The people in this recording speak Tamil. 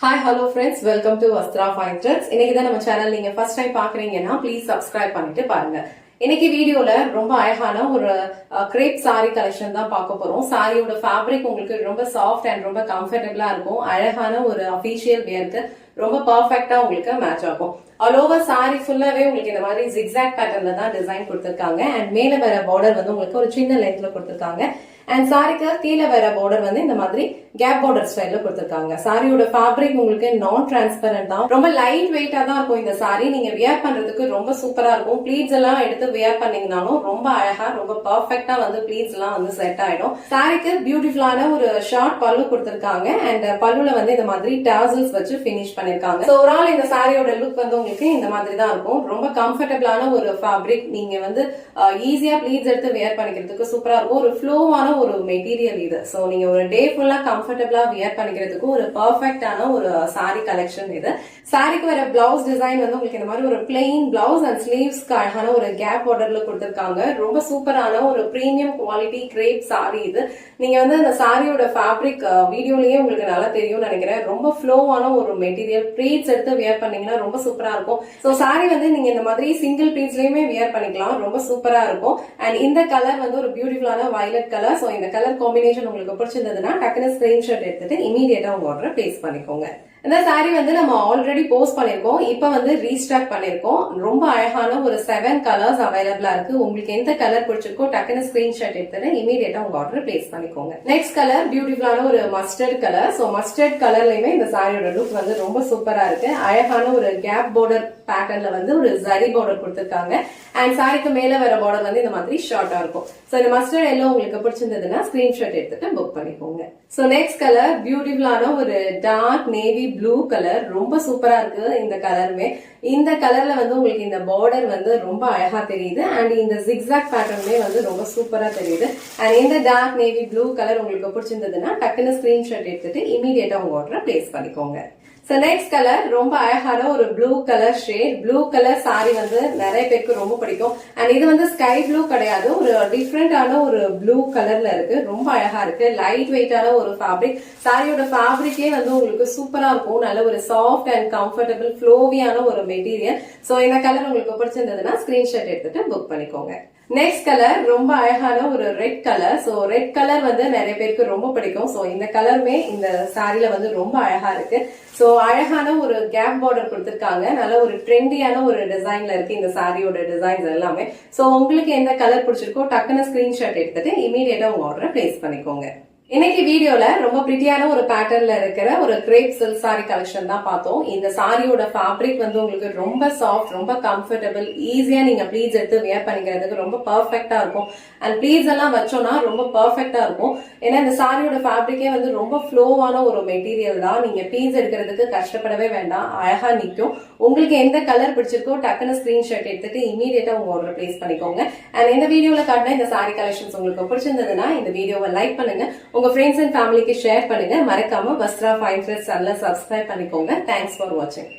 Hi, hello friends. Welcome to Vastra Fine Threads. இன்னைக்கு தான் நம்ம சேனல் நீங்க ஃபர்ஸ்ட் டைம் பாக்குறீங்கன்னா ப்ளீஸ் சப்ஸ்கிரைப் பண்ணிட்டு பாருங்க. இன்னைக்கு வீடியோல ரொம்ப அழகான ஒரு கிரேப் சாரி கலெக்ஷன் தான் பார்க்க போறோம். சாரியோட ஃபேப்ரிக் உங்களுக்கு ரொம்ப சாஃப்ட் அண்ட் ரொம்ப கம்ஃபர்டபுளா இருக்கும். அழகான ஒரு அபிஷியல் வியருக்கு ரொம்ப பர்ஃபெக்டா உங்களுக்கு மேட்ச் ஆகும். ஆல் ஓவர் சாரி ஃபுல்லாவே உங்களுக்கு இந்த மாதிரி ஜிக்ஸாக் பேட்டர்ன்ல தான் டிசைன் கொடுத்திருக்காங்க. அண்ட் மேல வர பார்டர் வந்து உங்களுக்கு ஒரு சின்ன லென்த்ல கொடுத்திருக்காங்க. அண்ட் சாரிக்கு கீழே வர பார்டர் வந்து இந்த மாதிரி கேப் பார்டர் ஸ்டைல்ல கொடுத்திருக்காங்க. சாரியோட ஃபேப்ரிக் உங்களுக்கு நான் டிரான்ஸ்பரண்ட் தான், ரொம்ப லைட் வெயிட்டா தான் இருக்கும். இந்த சாரி நீங்க வியர் பண்றதுக்கு ரொம்ப சூப்பரா இருக்கும். ப்ளீட்ஸ் எல்லாம் எடுத்து வியர் பண்ணீங்கனாலும் ரொம்ப அழகா ரொம்ப பர்ஃபெக்டா வந்து ப்ளீட்ஸ் எல்லாம் வந்து செட் ஆயிடும். சாரிக்கு பியூட்டிஃபுல்லான ஒரு ஷார்ட் பல்லு கொடுத்திருக்காங்க. அண்ட் பல்லுல வந்து இந்த மாதிரி டாசல்ஸ் வச்சு பினிஷ் பண்ணிருக்காங்க. சோ ஒரு ஆள் இந்த சாரியோட லுக் வந்து உங்களுக்கு இந்த மாதிரி தான் இருக்கும். ரொம்ப கம்ஃபர்டபுளான ஒரு ஃபேப்ரிக், நீங்க வந்து ஈஸியா ப்ளீட்ஸ் எடுத்து வியர் பண்ணிக்கிறதுக்கு சூப்பரா இருக்கும். ஒரு ஃப்ளோவான ஒரு மெட்டீரியல் இது. சோ நீங்க ஒரு டே ஃபுல்லா கம்ஃபர்டபுளா வியர் பண்ணிக்கிறதுக்கு ஒரு பர்ஃபெக்டான ஒரு சாரி கலெக்ஷன் இது. சாரிக்கு வர பிளவுஸ் டிசைன் வந்து உங்களுக்கு இந்த மாதிரி ஒரு பிளெயின் பிளவுஸ் அண்ட் ஸ்லீவ்ஸ்க்கு அழகான ஒரு கேப் பார்டர்ல கொடுத்திருக்காங்க. ரொம்ப சூப்பரான ஒரு பிரீமியம் குவாலிட்டி கிரேப் சாரி இது. நீங்க வந்து அந்த சாரியோட ஃபேப்ரிக் வீடியோலயே உங்களுக்கு நல்லா தெரியும் நினைக்கிறேன். ரொம்ப ஃப்ளோவான ஒரு மெட்டீரியல், ப்ளீட்ஸ் எடுத்து வியர் பண்ணீங்கன்னா ரொம்ப சூப்பரா இருக்கும். சோ சாரி வந்து நீங்க இந்த மாதிரி சிங்கிள் ப்ளீட்ஸ்லயுமே வியர் பண்ணிக்கலாம். ரொம்ப சூப்பரா இருக்கும். அண்ட் இந்த கலர் வந்து ஒரு பியூட்டிஃபுல்லான வயலட் கலர். சோ இந்த கலர் காம்பினேஷன் உங்களுக்கு பிடிச்சிருந்ததுன்னா டக்குனு ஸ்கிரீன்ஷாட் எடுத்துட்டு இமீடியட்டா உங்க ஆர்டரை பிளேஸ் பண்ணிக்கோங்க. இந்த சாரி வந்து நம்ம ஆல்ரெடி போஸ்ட் பண்ணிருக்கோம். இப்ப வந்து ரீஸ்டாக் பண்ணிருக்கோம். ரொம்ப அழகான ஒரு 7 கலர்ஸ் அவைலபிளா இருக்கு. உங்களுக்கு எந்த கலர் பிடிச்சிருக்கோ டக்குனு ஸ்கிரீன்ஷாட் எடுத்துட்டு இமீடியட்டா உங்க ஆர்டர் பிளேஸ் பண்ணிக்கோங்க. நெக்ஸ்ட் கலர் பியூட்டிஃபுல்லான ஒரு மஸ்டர்ட் கலர். சோ மஸ்டர்ட் கலர்லயுமே இந்த சாரியோட லுக் வந்து ரொம்ப சூப்பரா இருக்கு. அழகான ஒரு கேப் பார்டர் பேட்டர்ன்ல வந்து ஒரு ஜரி பார்டர் கொடுத்திருக்காங்க. அண்ட் சாரிக்கு மேல வர பார்டர் வந்து இந்த மாதிரி ஷார்ட்டா இருக்கும். சோ இந்த மஸ்டர்ட் எல்லோ உங்களுக்கு பிடிச்சிருந்ததுன்னா ஸ்கிரீன்ஷாட் எடுத்துட்டு புக் பண்ணிக்கோங்க. சோ நெக்ஸ்ட் கலர் பியூட்டிஃபுல்லான ஒரு டார்க் நேவி ப்ளூ கலர். ரொம்ப சூப்பரா இருக்கு இந்த கலருமே. இந்த கலர்ல வந்து உங்களுக்கு இந்த பார்டர் வந்து ரொம்ப அழகா தெரியுது. அண்ட் இந்த ஜிக்ஸாக் பேட்டர்னுமே வந்து ரொம்ப சூப்பரா தெரியுது. அண்ட் இந்த டார்க் நேவி ப்ளூ கலர் உங்களுக்கு பிடிச்சிருந்ததுன்னா டக்குன்னு ஸ்கிரீன்ஷாட் எடுத்துட்டு இமீடியட்டா உங்க ஆர்டரை பிளேஸ் பண்ணிக்கோங்க. சோ நெக்ஸ்ட் கலர் ரொம்ப அழகான ஒரு blue colour shade. Blue colour sorry வந்து நிறைய பேருக்கு ரொம்ப பிடிக்கும். அண்ட் இது வந்து ஸ்கை ப்ளூ கிடையாது, ஒரு டிஃப்ரெண்டான ஒரு ப்ளூ கலர்ல இருக்கு. ரொம்ப அழகா இருக்கு. லைட் வெயிட்டான ஒரு ஃபேப்ரிக். சாரியோட ஃபேப்ரிக்கே வந்து உங்களுக்கு சூப்பரா இருக்கும். நல்ல ஒரு சாஃப்ட் அண்ட் கம்ஃபர்டபுள் ஃப்ளோவியான ஒரு மெட்டீரியல். சோ இந்த கலர் உங்களுக்கு பிடிச்சிருந்ததுன்னா ஸ்கிரீன்ஷாட் எடுத்துட்டு புக் பண்ணிக்கோங்க. நெக்ஸ்ட் கலர் ரொம்ப அழகான ஒரு red colour. So red colour வந்து நிறைய பேருக்கு ரொம்ப பிடிக்கும். சோ இந்த கலருமே இந்த சாரில வந்து ரொம்ப அழகா இருக்கு. சோ அழகான ஒரு கேப் பார்டர் கொடுத்திருக்காங்க. நல்ல ஒரு ட்ரெண்டியான ஒரு டிசைன்ல இருக்கு இந்த சாரியோட டிசைன்ஸ் எல்லாமே. சோ உங்களுக்கு எந்த கலர் பிடிச்சிருக்கோ டக்குன்னு ஸ்கிரீன்ஷாட் எடுத்துட்டு இமீடியட்டா உங்க ஆர்டரை பிளேஸ் பண்ணிக்கோங்க. இன்னைக்கு வீடியோல ரொம்ப பிரிட்டியான ஒரு பேட்டர்ன்ல இருக்கிற ஒரு கிரேப் சில்க் சாரி கலெக்ஷன் தான் பார்த்தோம். இந்த சாரியோட ஃபேப்ரிக் வந்து உங்களுக்கு ரொம்ப சாஃப்ட், ரொம்ப கம்ஃபர்டபுள், ஈஸியா நீங்க ப்ளீட்ஸ் எடுத்து வியர் பண்ணிக்கிறதுக்கு ரொம்ப பர்ஃபெக்டா இருக்கும். அண்ட் ப்ளீட்ஸ் எல்லாம் வச்சோம்னா ரொம்ப பர்ஃபெக்டா இருக்கும். ஏன்னா இந்த சாரியோட ஃபேப்ரிக்கே வந்து ரொம்ப ஃப்ளோவான ஒரு மெட்டீரியல் தான். நீங்க ப்ளீட்ஸ் எடுக்கிறதுக்கு கஷ்டப்படவே வேண்டாம், அழகா நிக்கும். உங்களுக்கு எந்த கலர் பிடிச்சிருக்கோ டக்குன்னு ஸ்கிரீன்ஷாட் எடுத்துட்டு இமீடியட்டா உங்க ஆர்டர் பிளேஸ் பண்ணிக்கோங்க. அண்ட் இந்த வீடியோல காட்டின இந்த சாரி கலெக்ஷன்ஸ் உங்களுக்கு பிடிச்சிருந்ததுன்னா இந்த வீடியோவை லைக் பண்ணுங்க, உங்க ஃப்ரெண்ட்ஸ் அண்ட் ஃபேமிலிக்கு ஷேர் பண்ணுங்க. மறக்காம வஸ்த்ரா ஃபைன் த்ரெட்ஸ் சேனலை சப்ஸ்கிரைப் பண்ணிக்கோங்க. தேங்க்ஸ் ஃபார் வாட்சிங்.